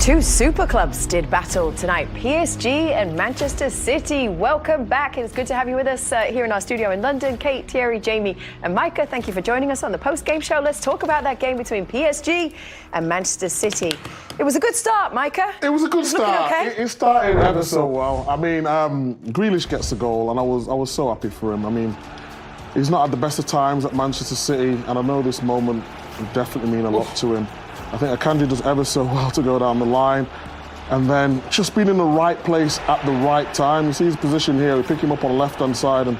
Two super clubs did battle tonight, PSG and Manchester City. Welcome back. It's good to have you with us here in our studio in London. Kate, Thierry, Jamie and Micah, thank you for joining us on the post-game show. Let's talk about that game between PSG and Manchester City. It was a good start, Micah. It was a good start. Okay? It started ever so well. I mean, Grealish gets the goal and I was so happy for him. I mean, he's not had the best of times at Manchester City, and I know this moment will definitely mean a lot to him. I think Akanji does ever so well to go down the line, and then just being in the right place at the right time. You see his position here, we pick him up on the left-hand side, and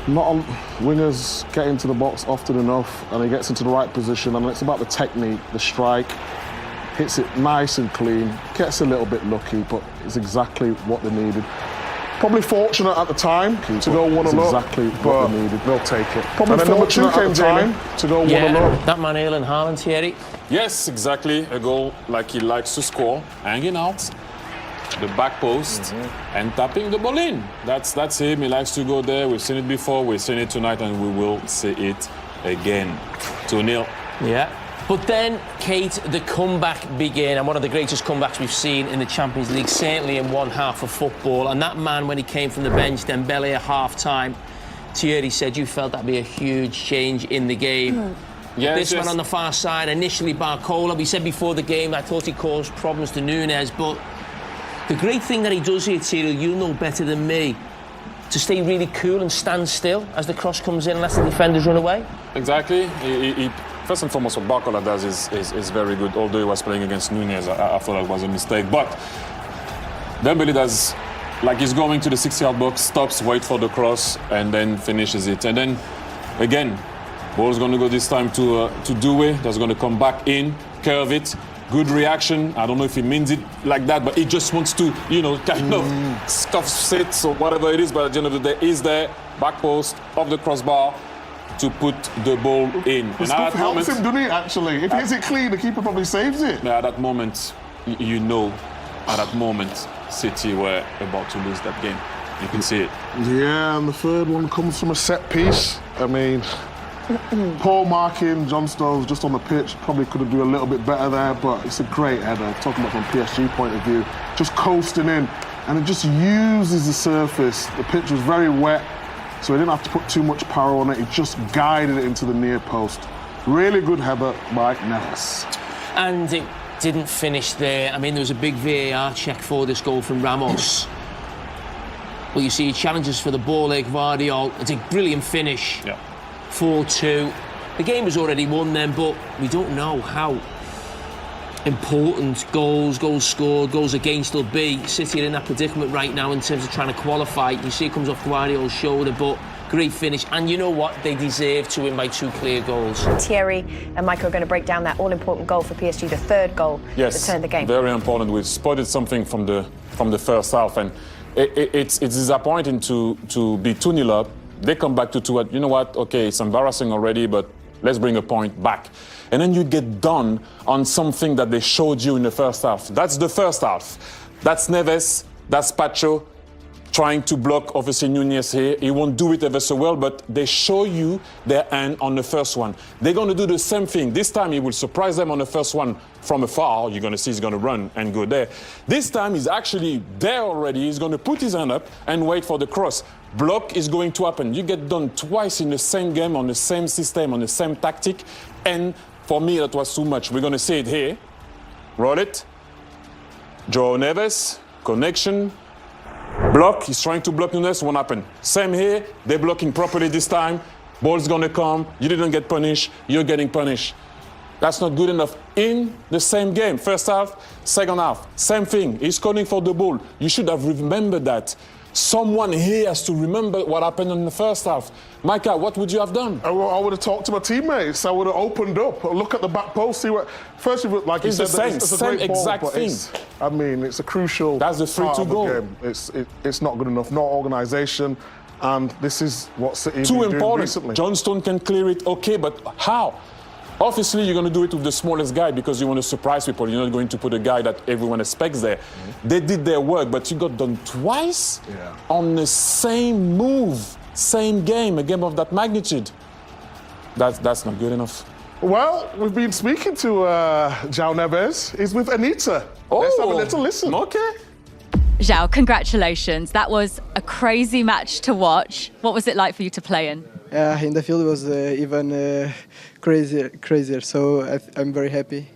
not on wingers get into the box often enough, and he gets into the right position, and it's about the technique, the strike, hits it nice and clean, gets a little bit lucky, but it's exactly what they needed. Probably fortunate at the time to go 1-0 up, exactly what they needed. They'll take it. Probably fortunate at the time to go 1-0 up. That man Erling Haaland, Thierry. Yes, exactly. A goal like he likes to score, hanging out the back post and tapping the ball in. That's him. He likes to go there. We've seen it before. We've seen it tonight, and we will see it again. 2-0. Yeah. But then, Kate, the comeback began, and one of the greatest comebacks we've seen in the Champions League, certainly in one half of football. And that man, when he came from the bench, Dembele at half-time, Thierry said you felt that'd be a huge change in the game. This man on the far side, initially Barcola. We said before the game I thought he caused problems to Nunes, but the great thing that he does here, Thierry, you'll know better than me, to stay really cool and stand still as the cross comes in and lets the defenders run away. Exactly. He first and foremost, what Barcola does is very good. Although he was playing against Nunes, I thought that was a mistake. But Dembele does, like he's going to the 60-yard box, stops, waits for the cross, and then finishes it. And then, again, ball's going to go this time to Doué. That's going to come back in, curve it. Good reaction. I don't know if he means it like that, but he just wants to, kind of stuff it or whatever it is. But at the end of the day, he's there, back post, off the crossbar, to put the ball in. The stuff helps him, doesn't it, actually? If he hits it clean, the keeper probably saves it. At that moment, at that moment, City were about to lose that game. You can see it. Yeah, and the third one comes from a set piece. I mean, poor marking, John Stones just on the pitch, probably could have done a little bit better there, but it's a great header. Talking about from PSG point of view, just coasting in, and it just uses the surface. The pitch was very wet, so he didn't have to put too much power on it. He just guided it into the near post. Really good header by Neves. And it didn't finish there. I mean, there was a big VAR check for this goal from Ramos. Well, you see he challenges for the ball there, Gvardiol. It's a brilliant finish. Yeah. 4-2. The game was already won then, but we don't know how important goals scored, goals against will be. City are in that predicament right now in terms of trying to qualify. You see it comes off Guardiola's shoulder, but great finish. And you know what? They deserve to win by 2 clear goals. Thierry and Micah are going to break down that all-important goal for PSG, the third goal that turned the game. Very important. We've spotted something from the first half, and it's disappointing to be 2-0 up. They come back to 2. You know what? Okay, it's embarrassing already, but let's bring a point back. And then you get done on something that they showed you in the first half. That's the first half. That's Neves, that's Pacho trying to block, obviously, Nunes here. He won't do it ever so well, but they show you their hand on the first one. They're going to do the same thing. This time, he will surprise them on the first one from afar. You're going to see he's going to run and go there. This time, he's actually there already. He's going to put his hand up and wait for the cross. Block is going to happen. You get done twice in the same game, on the same system, on the same tactic, and for me, that was too much. We're going to see it here. Roll it. Joao Neves, connection. Block, he's trying to block Nunes, won't happen. Same here, they're blocking properly this time. Ball's going to come, you didn't get punished, you're getting punished. That's not good enough. In the same game, first half, second half, same thing. He's calling for the ball. You should have remembered that. Someone here has to remember what happened in the first half. Micah, what would you have done? I would have talked to my teammates. I would have opened up, look at the back post, see what. First, like you said, it's a great exact ball, thing. I mean, it's a crucial. That's the 3-2 goal. Game. It's not good enough. No organisation, and this is what City have been doing important. Recently. John Stone can clear it, okay, but how? Obviously, you're going to do it with the smallest guy because you want to surprise people. You're not going to put a guy that everyone expects there. They did their work, but you got done twice on the same move, same game, a game of that magnitude. That's not good enough. Well, we've been speaking to João Neves. He's with Anita. Let's have a little listen. Okay. João, congratulations. That was a crazy match to watch. What was it like for you to play in? In the field it was even crazier. So I'm very happy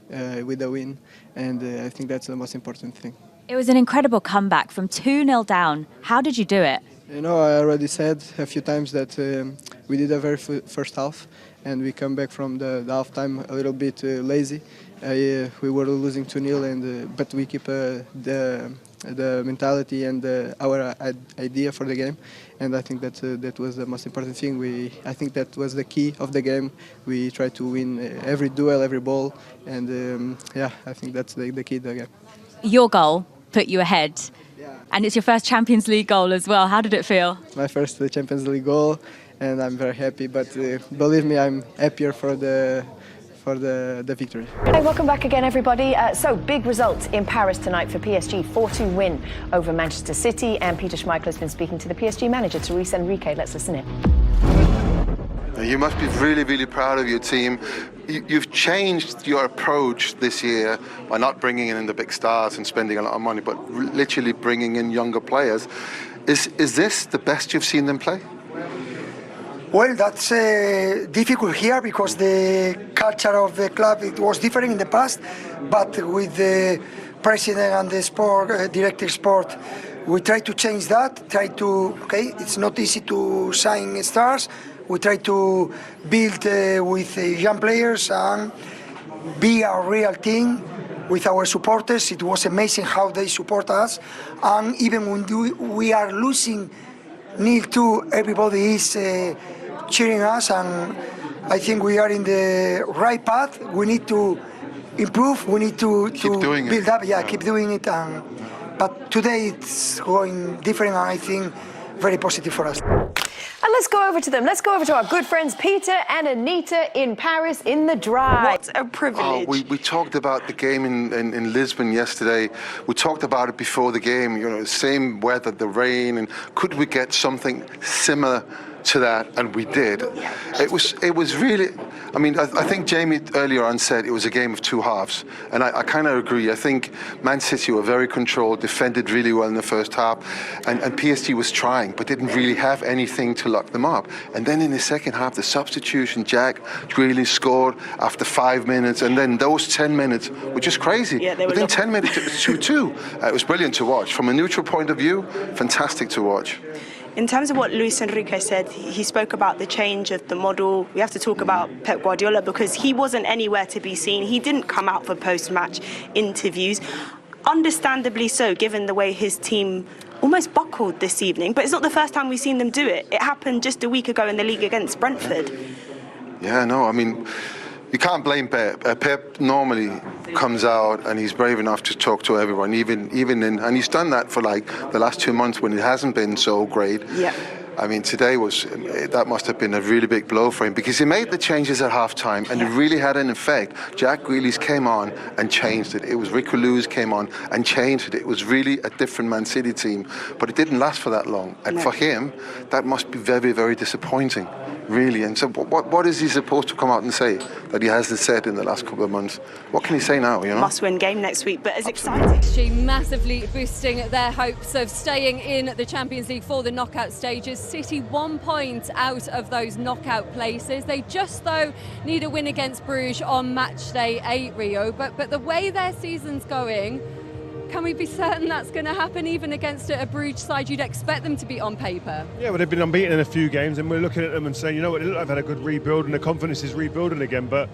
with the win, and I think that's the most important thing. It was an incredible comeback from 2-0 down. How did you do it? You know, I already said a few times that we did a very first half, and we come back from the half time a little bit lazy. We were losing 2-0, but we keep the mentality and our idea for the game, and I think that was the most important thing. I think that was the key of the game. We tried to win every duel, every ball, and I think that's the key of the game. Your goal put you ahead, and it's your first Champions League goal as well. How did it feel? My first Champions League goal, and I'm very happy, but believe me, I'm happier for the victory. Hey, welcome back again, everybody. So, big results in Paris tonight for PSG. 4-2 win over Manchester City. And Peter Schmeichel has been speaking to the PSG manager, Luis Enrique. Let's listen in. You must be really, really proud of your team. You've changed your approach this year by not bringing in the big stars and spending a lot of money, but literally bringing in younger players. Is this the best you've seen them play? Well, that's difficult here because the culture of the club, it was different in the past, but with the president and the director sport, we try to change that, it's not easy to sign stars. We try to build with young players and be a real team with our supporters. It was amazing how they support us, and even when we are losing 0-2, everybody is cheering us, and I think we are in the right path. We need to improve. We need to build up. Keep doing it. But today it's going different, and I think very positive for us. And let's go over to them. Let's go over to our good friends Peter and Anita in Paris in the dry. What a privilege. We talked about the game in Lisbon yesterday. We talked about it before the game, same weather, the rain, and could we get something similar to that? And we did. It was really, I think Jamie earlier on said it was a game of two halves, and I kind of agree. I think Man City were very controlled, defended really well in the first half, and PSG was trying, but didn't really have anything to lock them up. And then in the second half, the substitution, Jack Grealish scored after 5 minutes, and then those 10 minutes were just crazy. Yeah, they were Within 10 minutes, it was 2-2. It was brilliant to watch. From a neutral point of view, fantastic to watch. In terms of what Luis Enrique said, he spoke about the change of the model. We have to talk about Pep Guardiola because he wasn't anywhere to be seen. He didn't come out for post-match interviews. Understandably so, given the way his team almost buckled this evening. But it's not the first time we've seen them do it. It happened just a week ago in the league against Brentford. Yeah, no, you can't blame Pep. Pep normally comes out and he's brave enough to talk to everyone, and he's done that for like the last 2 months when it hasn't been so great. Yeah. Today that must have been a really big blow for him because he made the changes at half-time and it really had an effect. Jack Grealish came on and changed it. It was Rico Lewis came on and changed it. It was really a different Man City team, but it didn't last for that long. And for him, that must be very, very disappointing, really. And so what is he supposed to come out and say that he hasn't said in the last couple of months? What can he say now, Must-win game next week, but as exciting. PSG massively boosting their hopes of staying in the Champions League for the knockout stages. City 1 point out of those knockout places. They just, though, need a win against Bruges on match day 8, Rio. But the way their season's going, can we be certain that's going to happen even against a Bruges side you'd expect them to be on paper? Yeah, well, they've been unbeaten in a few games, and we're looking at them and saying, they look like they've had a good rebuild and the confidence is rebuilding again. But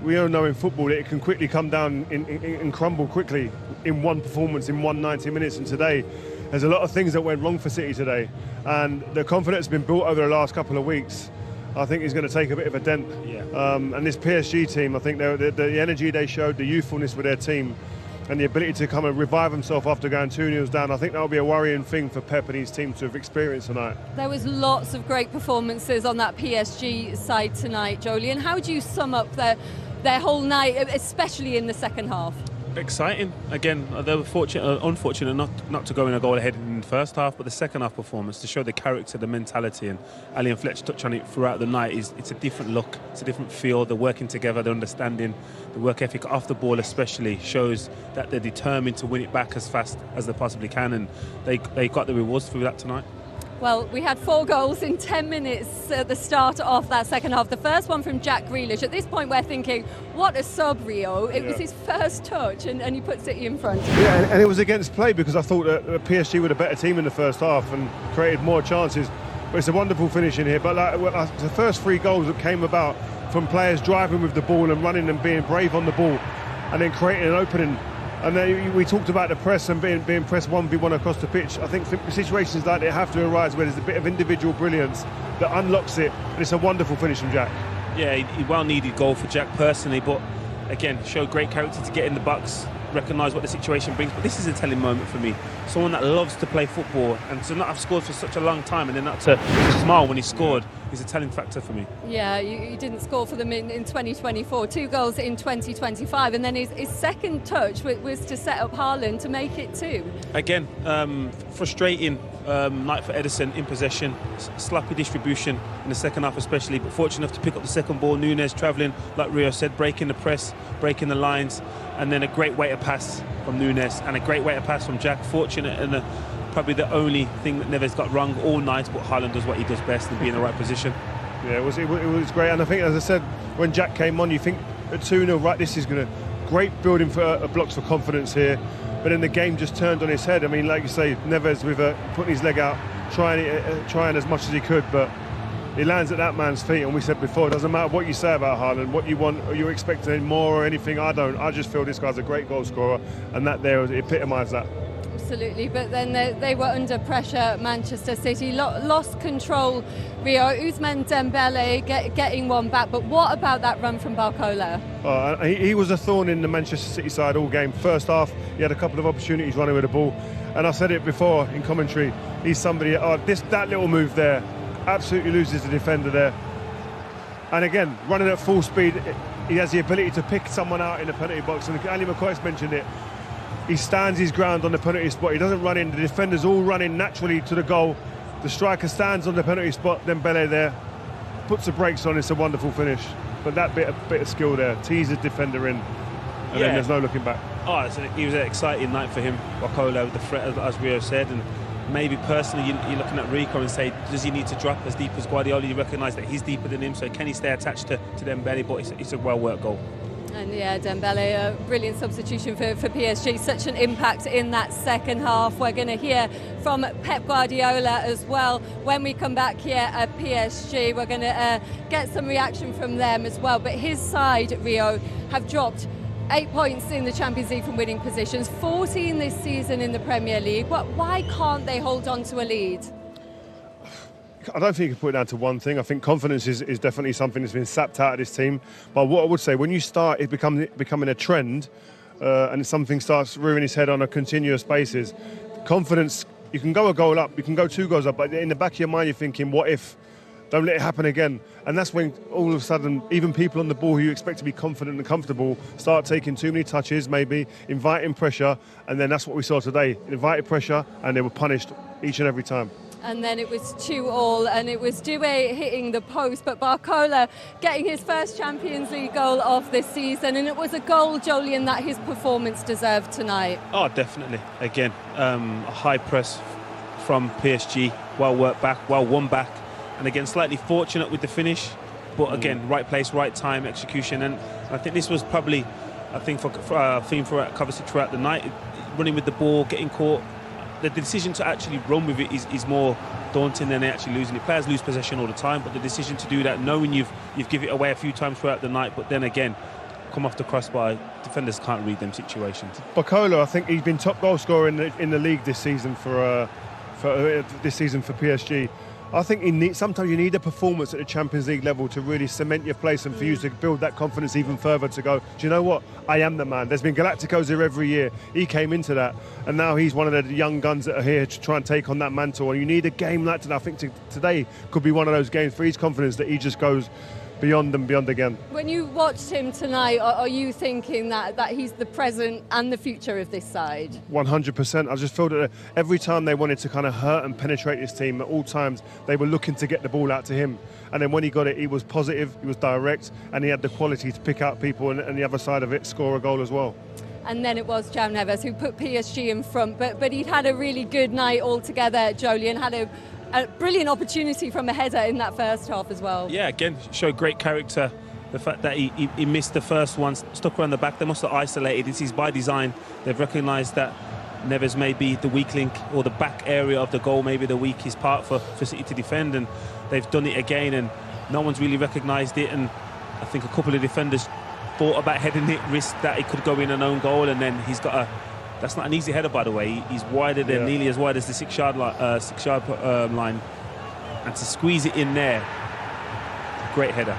we all know in football that it can quickly come down and crumble quickly in one performance, in 190 minutes. And today, there's a lot of things that went wrong for City today, and the confidence has been built over the last couple of weeks. I think is going to take a bit of a dent. Yeah. And this PSG team, I think the energy they showed, the youthfulness with their team, and the ability to come and revive themselves after going 2-0 down, I think that'll be a worrying thing for Pep and his team to have experienced tonight. There was lots of great performances on that PSG side tonight, Jolie. And how do you sum up their whole night, especially in the second half? Exciting. Again, they were unfortunate not to go in a goal ahead in the first half, but the second half performance to show the character, the mentality, and Ali and Fletcher touched on it throughout the night. It's a different look, it's a different feel. They're working together, they're understanding the work ethic off the ball, especially shows that they're determined to win it back as fast as they possibly can, and they got the rewards through that tonight. Well, we had 4 goals in 10 minutes at the start of that second half. The first one from Jack Grealish. At this point, we're thinking, what a sub, Rio. It was his first touch, and he puts it in front. Yeah, and it was against play because I thought that PSG were the better team in the first half and created more chances. But it's a wonderful finish in here. But the first 3 goals that came about from players driving with the ball and running and being brave on the ball and then creating an opening. And then we talked about the press and being pressed 1v1 across the pitch. I think situations like that have to arise where there's a bit of individual brilliance that unlocks it, and it's a wonderful finish from Jack. Yeah, he well-needed goal for Jack personally, but again, showed great character to get in the box, recognise what the situation brings. But this is a telling moment for me. Someone that loves to play football and to not have scored for such a long time and then not to smile when he scored is a telling factor for me. Yeah, you didn't score for them in 2024, 2 goals in 2025, and then his second touch was to set up Haaland to make it 2. Again, frustrating night for Ederson in possession, sloppy distribution in the second half especially, but fortunate enough to pick up the second ball. Nunes travelling, like Rio said, breaking the press, breaking the lines, and then a great weighted pass from Nunes and a great weighted pass from Jack. Fortunate and probably the only thing that Neves got wrong all night, but Haaland does what he does best and be in the right position. Yeah, it was great, and I think, as I said, when Jack came on, you think at 2-0, right, this is going to great building for blocks for confidence here, but then the game just turned on his head. I mean, like you say, Neves with putting his leg out, trying as much as he could, but he lands at that man's feet, and we said before, it doesn't matter what you say about Haaland, what you want, are you expecting more or anything? I don't. I just feel this guy's a great goal scorer, and that there epitomised that. Absolutely, but then they were under pressure. Manchester City lost control. Rio, Ousmane Dembele getting one back, but what about that run from Barcola? He was a thorn in the Manchester City side all game. First half, he had a couple of opportunities running with the ball, and I said it before in commentary. He's somebody. That little move there absolutely loses the defender there. And again, running at full speed, he has the ability to pick someone out in the penalty box. And Ali McCoy's mentioned it. He stands his ground on the penalty spot. He doesn't run in. The defenders all running naturally to the goal. The striker stands on the penalty spot. Then Dembele there puts the brakes on. It's a wonderful finish. But that bit of skill there teases the defender in, and then there's no looking back. It was an exciting night for him. Barcola with the threat, as Rio said, and maybe personally you're looking at Rico and say, does he need to drop as deep as Guardiola? You recognise that he's deeper than him, so can he stay attached to Dembele? But it's a well-worked goal. And yeah, Dembele, a brilliant substitution for PSG. Such an impact in that second half. We're going to hear from Pep Guardiola as well when we come back here at PSG. We're going to get some reaction from them as well. But his side, Rio, have dropped 8 points in the Champions League from winning positions, 14 this season in the Premier League. But why can't they hold on to a lead? I don't think you can put it down to one thing. I think confidence is definitely something that's been sapped out of this team. But what I would say, when you start it becoming a trend and something starts rearing its head on a continuous basis, confidence, you can go a goal up, you can go 2 goals up, but in the back of your mind you're thinking, what if? Don't let it happen again. And that's when all of a sudden, even people on the ball who you expect to be confident and comfortable start taking too many touches, maybe inviting pressure, and then that's what we saw today. Invited pressure, and they were punished each and every time. And then it was 2-2, and it was Doué hitting the post, but Barcola getting his first Champions League goal of this season, and it was a goal, Jolien, that his performance deserved tonight. Oh, definitely. Again, a high press from PSG, well worked back, well won back, and again, slightly fortunate with the finish, but again, right place, right time, execution, and I think this was probably, for a theme for Kovacic throughout the night, running with the ball, getting caught. The decision to actually run with it is more daunting than actually losing it. Players lose possession all the time, but the decision to do that, knowing you've given it away a few times throughout the night, but then again, come off the crossbar, defenders can't read them situations. Barcola, I think he's been top goal scorer in the league this season for PSG. I think sometimes you need a performance at the Champions League level to really cement your place and for you to build that confidence even further to go, do you know what? I am the man. There's been Galacticos here every year. He came into that, and now he's one of the young guns that are here to try and take on that mantle. And you need a game like that. I think today could be one of those games for his confidence that he just goes, beyond and beyond again. When you watched him tonight, are you thinking that he's the present and the future of this side? 100%. I just feel that every time they wanted to kind of hurt and penetrate this team, at all times they were looking to get the ball out to him. And then when he got it, he was positive, he was direct, and he had the quality to pick out people and the other side of it, score a goal as well. And then it was João Neves who put PSG in front, but he'd had a really good night altogether, Jolien, had a brilliant opportunity from a header in that first half as well. Yeah, again, showed great character. The fact that he missed the first one, stuck around the back, they must have isolated. This is by design. They've recognised that Neves may be the weak link, or the back area of the goal, maybe the weakest part for City to defend, and they've done it again, and no one's really recognised it. And I think a couple of defenders thought about heading it, risked that it could go in an own goal, and then he's got that's not an easy header, by the way. He's wider than, nearly as wide as the 6-yard line, and to squeeze it in there, great header.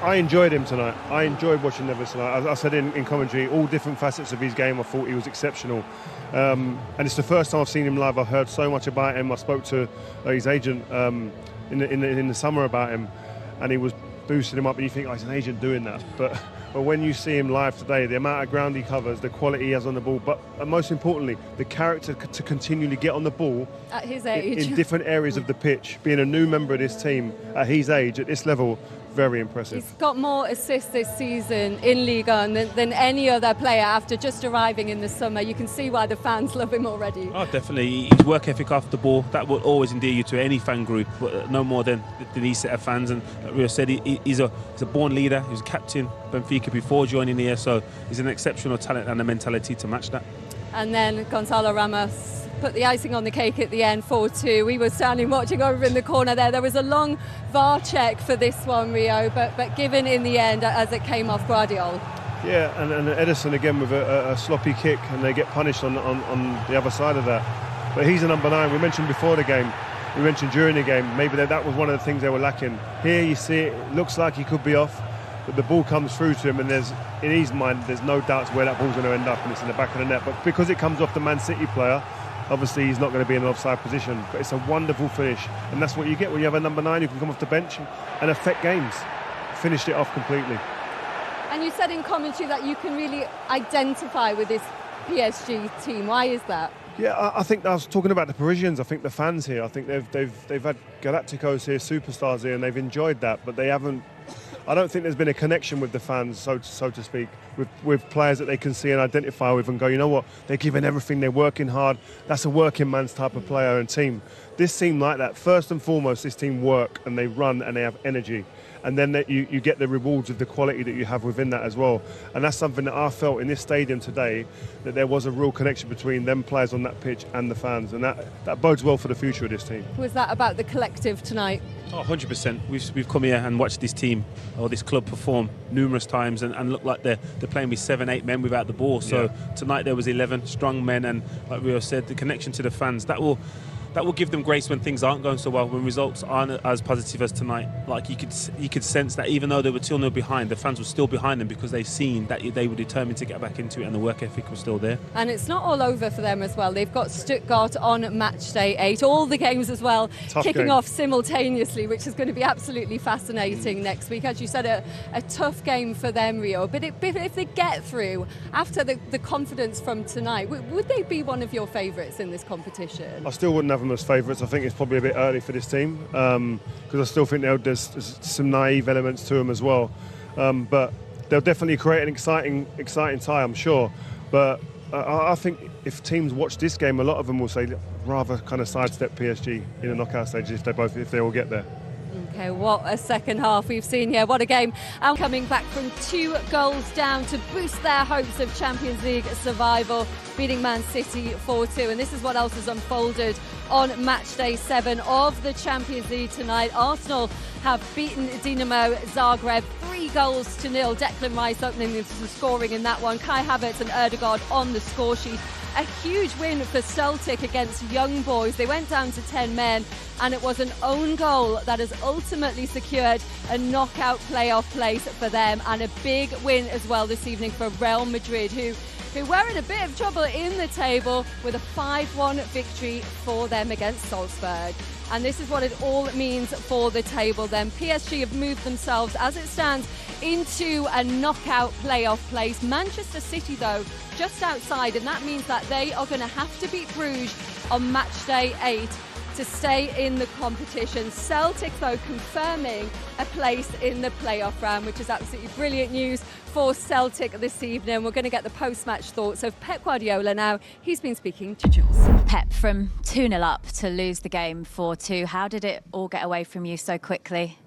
I enjoyed him tonight. I enjoyed watching Neves tonight. As I said in commentary, all different facets of his game, I thought he was exceptional. And it's the first time I've seen him live. I've heard so much about him. I spoke to his agent in the summer about him, and he was boosting him up, and you think, oh, he's an agent doing that. But when you see him live today, the amount of ground he covers, the quality he has on the ball, but most importantly, the character to continually get on the ball at his age in different areas of the pitch, being a new member of this team at his age, at this level, very impressive. He's got more assists this season in Ligue 1 than any other player after just arriving in the summer. You can see why the fans love him already. Oh, definitely. His work ethic off the ball, that will always endear you to any fan group, but no more than these set of fans. And like Rio said, he's a born leader. He was captain Benfica before joining here, so he's an exceptional talent and a mentality to match that. And then Gonzalo Ramos put the icing on the cake at the end, 4-2. We were standing watching over in the corner there. There was a long VAR check for this one, Rio, but given in the end as it came off Guardiola. Yeah, and Edison again with a sloppy kick, and they get punished on the other side of that. But he's a number 9. We mentioned before the game, we mentioned during the game, maybe that was one of the things they were lacking. Here you see it looks like he could be off, but the ball comes through to him, and in his mind there's no doubts where that ball's going to end up, and it's in the back of the net. But because it comes off the Man City player, obviously he's not going to be in an offside position, but it's a wonderful finish, and that's what you get when you have a number 9 who can come off the bench and affect games. Finished it off completely. And you said in commentary that you can really identify with this PSG team. Why is that? Yeah, I think I was talking about the Parisians. I think the fans here, I think they've had Galacticos here, superstars here, and they've enjoyed that, but they haven't. I don't think there's been a connection with the fans, so to speak, with players that they can see and identify with and go, you know what, they're giving everything, they're working hard. That's a working man's type of player and team. This team like that. First and foremost, this team work and they run and they have energy. And then you get the rewards of the quality that you have within that as well. And that's something that I felt in this stadium today, that there was a real connection between them players on that pitch and the fans. And that bodes well for the future of this team. Was that about the collective tonight? Oh, 100%. We've come here and watched this team or this club perform numerous times and look like they're playing with 7-8 men without the ball. So tonight there was 11 strong men, and like Rio said, the connection to the fans, that will give them grace when things aren't going so well, when results aren't as positive as tonight. Like you could sense that even though they were 2-0 behind, the fans were still behind them because they've seen that they were determined to get back into it, and the work ethic was still there. And it's not all over for them as well. They've got Stuttgart on match day 8, all the games as well, kicking off simultaneously, which is going to be absolutely fascinating next week. As you said, a tough game for them, Rio. But if they get through after the confidence from tonight, would they be one of your favourites in this competition? I still wouldn't have them as favourites. I think it's probably a bit early for this team because I still think there's some naive elements to them as well. But they'll definitely create an exciting tie, I'm sure. But I think if teams watch this game, a lot of them will say rather kind of sidestep PSG in the knockout stages if they all get there. Okay, what a second half we've seen here. What a game. And coming back from 2 goals down to boost their hopes of Champions League survival, beating Man City 4-2. And this is what else has unfolded on match day 7 of the Champions League tonight. Arsenal have beaten Dinamo Zagreb 3-0. Declan Rice opening some scoring in that one. Kai Havertz and Ødegaard on the score sheet. A huge win for Celtic against Young Boys. They went down to 10 men, and it was an own goal that has ultimately secured a knockout playoff place for them, and a big win as well this evening for Real Madrid, who who were in a bit of trouble in the table with a 5-1 victory for them against Salzburg. And this is what it all means for the table then. PSG have moved themselves, as it stands, into a knockout playoff place. Manchester City, though, just outside, and that means that they are going to have to beat Bruges on match day 8 to stay in the competition. Celtic, though, confirming a place in the playoff round, which is absolutely brilliant news for Celtic this evening. We're going to get the post-match thoughts of Pep Guardiola now. He's been speaking to Jules. Pep, from 2-0 up to lose the game 4-2, how did it all get away from you so quickly?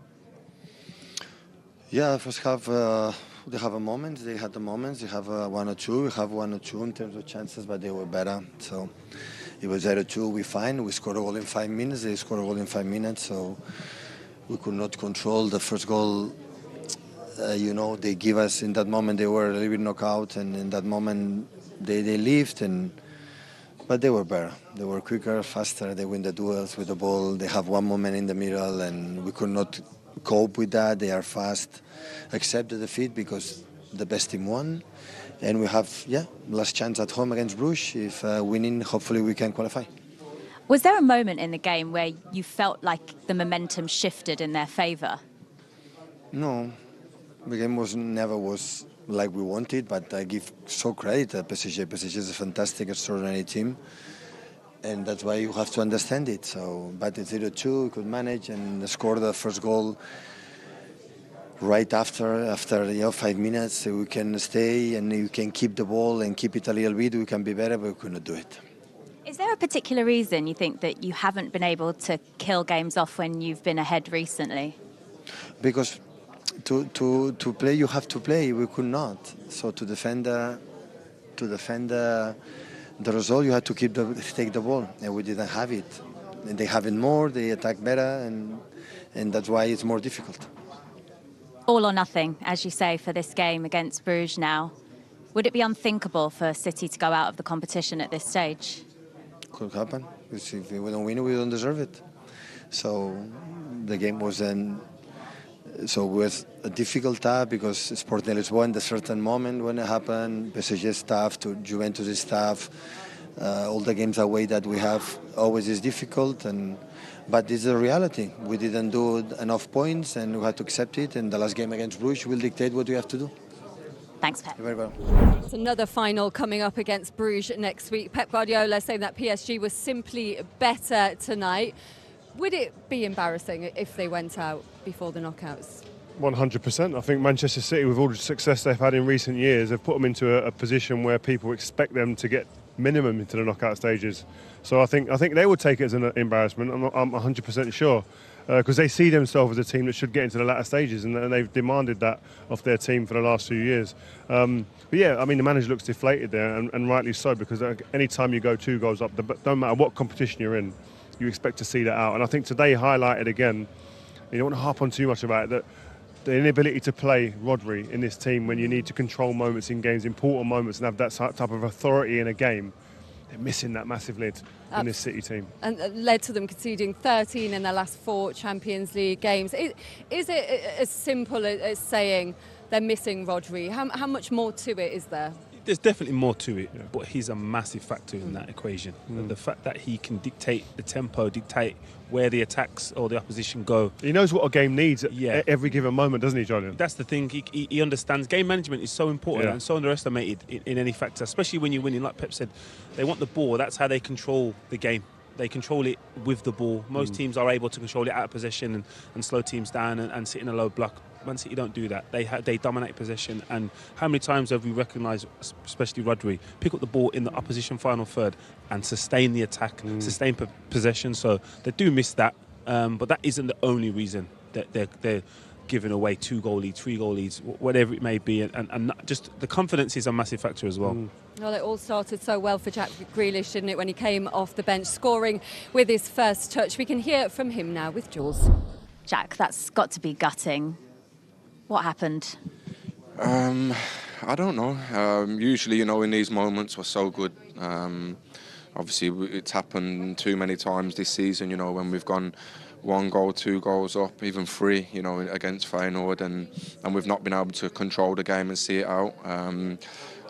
Yeah, first half, they have a moment. They had the moments. They have 1 or 2. We have 1 or 2 in terms of chances, but they were better. So it was 0-2. We fine. We scored a goal in 5 minutes. They scored a goal in 5 minutes. So we could not control the first goal. They give us in that moment. They were a little bit knocked out, and in that moment they lived. But they were better. They were quicker, faster. They win the duels with the ball. They have one moment in the middle, and we could not cope with that. They are fast. Accept the defeat because the best team won. And we have, last chance at home against Bruges. If winning, hopefully we can qualify. Was there a moment in the game where you felt like the momentum shifted in their favour? No. The game never was like we wanted, but I give so credit to PSG. PSG is a fantastic, extraordinary team. And that's why you have to understand it. So, but it's 0-2, we could manage and score the first goal right after 5 minutes. So we can stay and we can keep the ball and keep it a little bit. We can be better, but we could not do it. Is there a particular reason you think that you haven't been able to kill games off when you've been ahead recently? Because to play, you have to play. We could not. So to defend the result, you had to take the ball, and we didn't have it. And they have it more. They attack better, and that's why it's more difficult. All or nothing, as you say, for this game against Bruges now. Would it be unthinkable for City to go out of the competition at this stage? Could happen. Because if we don't win, we don't deserve it. So the game was it was a difficult task because Sporting Lisbon, at a certain moment when it happened, PSG staff to Juventus staff, all the games away that we have always is difficult, but it's a reality. We didn't do enough points and we had to accept it, and the last game against Bruges will dictate what we have to do. Thanks, Pep. You're very welcome. It's another final coming up against Bruges next week. Pep Guardiola saying that PSG was simply better tonight. Would it be embarrassing if they went out before the knockouts? 100%. I think Manchester City, with all the success they've had in recent years, have put them into a position where people expect them to get minimum into the knockout stages. So I think they would take it as an embarrassment. I'm 100% sure, because they see themselves as a team that should get into the latter stages, and they've demanded that of their team for the last few years. But yeah, I mean, the manager looks deflated there, and rightly so, because any time you go 2 goals up, don't matter what competition you're in, you expect to see that out. And I think today highlighted again, you don't want to harp on too much about it, that the inability to play Rodri in this team when you need to control moments in games, important moments, and have that type of authority in a game, they're missing that massively in this City team. And led to them conceding 13 in their last 4 Champions League games. Is it as simple as saying they're missing Rodri? How much more to it is there? There's definitely more to it, but he's a massive factor in that equation. The fact that he can dictate the tempo, dictate where the attacks or the opposition go. He knows what a game needs at every given moment, doesn't he, Julian? That's the thing. He understands. Game management is so important and so underestimated in any factor, especially when you're winning. Like Pep said, they want the ball. That's how they control the game. They control it with the ball. Most teams are able to control it out of possession and slow teams down and sit in a low block. Man City don't do that. They dominate possession. And how many times have we recognised, especially Rodri, pick up the ball in the opposition final third and sustain the attack, sustain possession? So they do miss that. But that isn't the only reason that they're giving away 2-goal leads, 3-goal leads, whatever it may be. And just the confidence is a massive factor as well. Well, it all started so well for Jack Grealish, didn't it, when he came off the bench, scoring with his first touch. We can hear from him now with Jules. Jack, that's got to be gutting. What happened? I don't know. Usually, in these moments we're so good. Obviously, it's happened too many times this season, when we've gone 1 goal, 2 goals up, even 3, against Feyenoord, and we've not been able to control the game and see it out.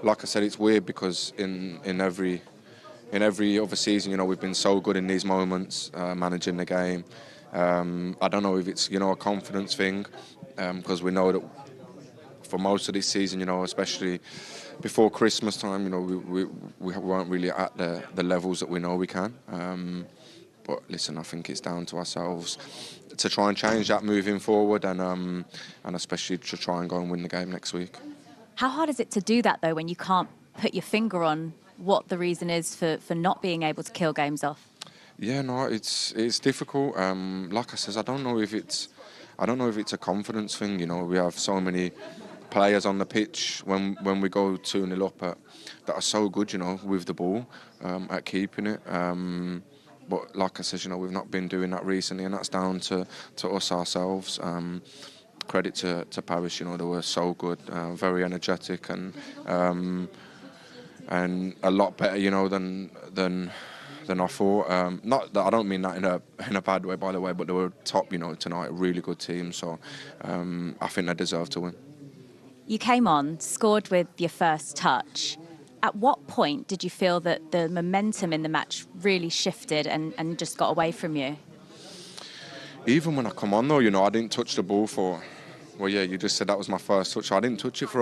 like I said, it's weird because in every other season, you know, we've been so good in these moments, managing the game. I don't know if it's, you know, a confidence thing, because we know that for most of this season, you know, especially before Christmas time, you know, we weren't really at the levels that we know we can. But listen, I think it's down to ourselves to try and change that moving forward, and especially to try and go and win the game next week. How hard is it to do that, though, when you can't put your finger on what the reason is for not being able to kill games off? Yeah, no, it's difficult. Like I says, I don't know if it's a confidence thing. You know, we have so many players on the pitch when we go 2-0 up that are so good, you know, with the ball, at keeping it. But like I said, you know, we've not been doing that recently, and that's down to us ourselves. Credit to Paris, you know, they were so good, very energetic, and a lot better, you know, than I thought. Not that I don't mean that in a bad way, by the way, but they were top, you know, tonight. A really good team, so I think they deserve to win. You came on, scored with your first touch. At what point did you feel that the momentum in the match really shifted and just got away from you? Even when I come on, though, you know, I didn't touch the ball for. Well, yeah, you just said that was my first touch. I didn't touch it for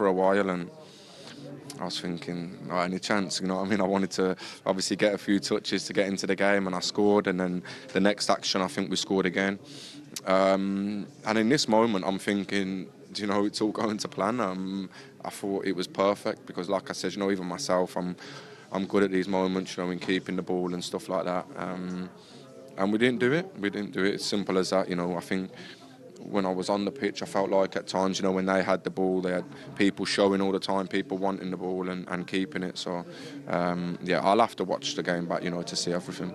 a while, and I was thinking, oh, any chance? You know what I mean? I wanted to obviously get a few touches to get into the game, and I scored. And then the next action, I think we scored again. And in this moment, I'm thinking, you know, it's all going to plan. I thought it was perfect because, like I said, you know, even myself, I'm good at these moments, you know, in keeping the ball and stuff like that. And we didn't do it. We didn't do it. It's simple as that. You know, I think when I was on the pitch, I felt like at times, you know, when they had the ball, they had people showing all the time, people wanting the ball and keeping it. So, yeah, I'll have to watch the game back, you know, to see everything.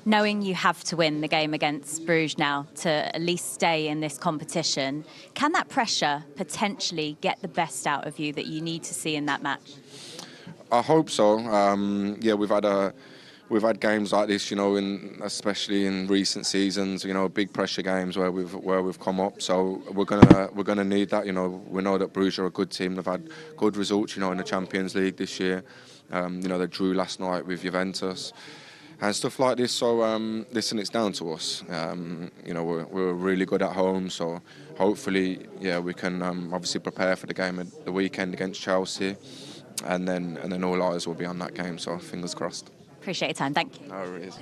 Knowing you have to win the game against Bruges now to at least stay in this competition, can that pressure potentially get the best out of you that you need to see in that match? I hope so. Yeah, we've had games like this, you know, especially in recent seasons, you know, big pressure games where we've come up. So we're gonna need that. You know, we know that Bruges are a good team. They've had good results, you know, in the Champions League this year. You know, they drew last night with Juventus and stuff like this. So listen, it's down to us. You know, we're really good at home. So hopefully, yeah, we can obviously prepare for the game at the weekend against Chelsea, and then all eyes will be on that game. So fingers crossed. Appreciate your time. Thank you. No worries.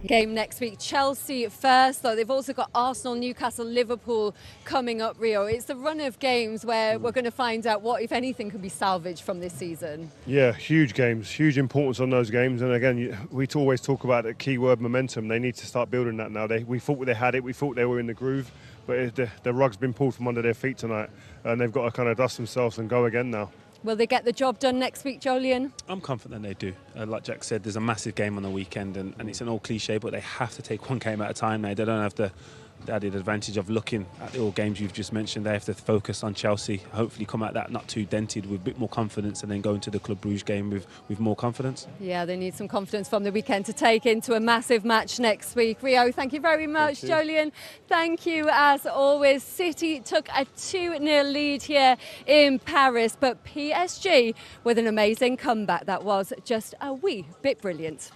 Game next week, Chelsea first, though they've also got Arsenal, Newcastle, Liverpool coming up, Rio. It's the run of games where we're going to find out what, if anything, can be salvaged from this season. Yeah, huge games, huge importance on those games. And again, we always talk about the key word momentum. They need to start building that now. We thought they had it, we thought they were in the groove, but the rug's been pulled from under their feet tonight, and they've got to kind of dust themselves and go again now. Will they get the job done next week, Jolyon? I'm confident they do. Like Jack said, there's a massive game on the weekend, and it's an old cliche, but they have to take one game at a time now. They don't have the added advantage of looking at all games you've just mentioned. They have to focus on Chelsea, hopefully come at that not too dented with a bit more confidence, and then go into the Club Brugge game with more confidence. Yeah, they need some confidence from the weekend to take into a massive match next week. Rio, thank you very much. Jolyon, thank you as always. City took a 2-0 lead here in Paris, but PSG with an amazing comeback that was just a wee bit brilliant.